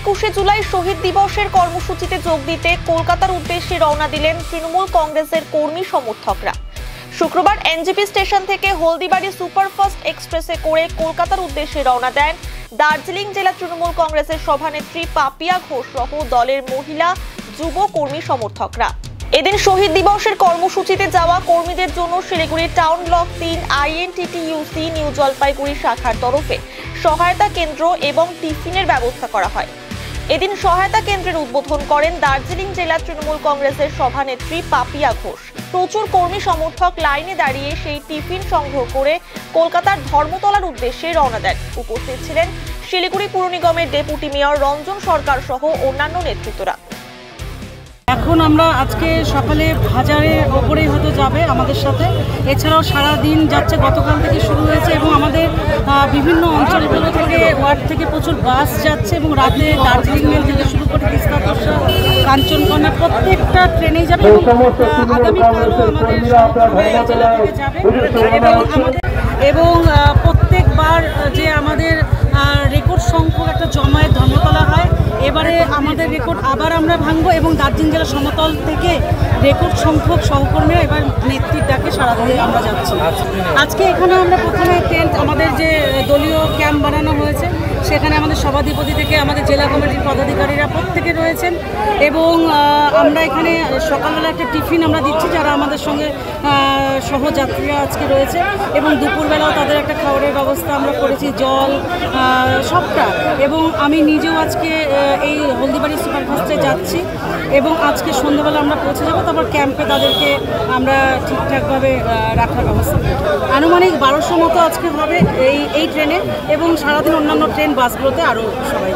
21শে জুলাই শহীদ দিবসের কর্মসূচিতে যোগ দিতে কলকাতার উদ্দেশ্যে রওনা দিলেন তৃণমূল কংগ্রেসের কর্মী সমর্থকরা। শুক্রবার এনজেপি স্টেশন থেকে হলদিবাড়ি সুপারফাস্ট এক্সপ্রেসে করে কলকাতার উদ্দেশ্যে রওনা দেন দার্জিলিং জেলা তৃণমূল কংগ্রেসের সভানেত্রী পাপিয়া ঘোষ সহ দলের মহিলা যুব কর্মী সমর্থকরা। এদিন শহীদ দিবসের কর্মসূচিতে যাওয়া কর্মীদের জন্য Siliguri town block 3 INTTUC new Jalpaiguri শাখার তরফে সহায়তা কেন্দ্র এবং টিফিনের ব্যবস্থা করা হয়। এদিন সহায়তা কেন্দ্রের উদ্বোধন করেন দার্জিলিং জেলা তৃণমূল কংগ্রেসের সভানেত্রী পাপিয়া ঘোষ। প্রচুর কর্মী সমর্থক লাইনে দাঁড়িয়ে সেই টিফিন সংগ্রহ করে কলকাতার ধর্মতলার উদ্দেশ্যে রওনা দেন। উপস্থিত ছিলেন শিলিগুড়ি পুর নিগমের ডেপুটি মেয়র রঞ্জন সরকার সহ অন্যান্য নেতৃত্বরা। এখন আমরা আজকে সকালে হাজারের ওপরেই হয়তো যাবে আমাদের সাথে, এছাড়াও সারা দিন যাচ্ছে, গতকাল থেকে শুরু হয়েছে এবং আমাদের বিভিন্ন অঞ্চলগুলো থেকে ওয়ার্ড থেকে প্রচুর বাস যাচ্ছে এবং রাতে দার্জিলিং মেল থেকে শুরু করে তিস্তা তোরসা কাঞ্চনকন্যা প্রত্যেকটা ট্রেনেই যাবে এবং আগামীকালও আমাদের জেলা থেকে যাবে এবং প্রত্যেকবার যে আমাদের রেকর্ড সংখ্যক একটা জমায়েত ধর্মতলা হয়, এবারে আমাদের রেকর্ড আবার আমরা ভাঙবো এবং দার্জিলিং জেলা সমতল থেকে রেকর্ড সংখ্যক সহকর্মীরা এবার নেতৃত্ব ডাকে সারা দিয়ে আমরা যাচ্ছি। আজকে এখানে আমরা প্রথমে টেন্ট, আমাদের যে দলীয় ক্যাম্প বানানো হয়েছে সেখানে আমাদের সভাধিপতি থেকে আমাদের জেলা কমিটির পদাধিকারীরা প্রত্যেকে রয়েছেন এবং আমরা এখানে সকালবেলা একটা টিফিন আমরা দিচ্ছি যারা আমাদের সঙ্গে সহযাত্রীরা আজকে রয়েছে এবং দুপুরবেলাও তাদের একটা খাবারের ব্যবস্থা আমরা করেছি, জল সবটা। এবং আমি নিজেও আজকে এই হলদিবাড়ি সুপারফাস্টে যাচ্ছি এবং আজকে সন্ধ্যাবেলা আমরা পৌঁছে যাবো, তারপর ক্যাম্পে তাদেরকে আমরা ঠিকঠাকভাবে রাখার ব্যবস্থা। আনুমানিক 1200 মতো আজকে হবে এই ট্রেনে এবং সারাদিন অন্যান্য ট্রেন বাসগুলোতে আরও সবাই।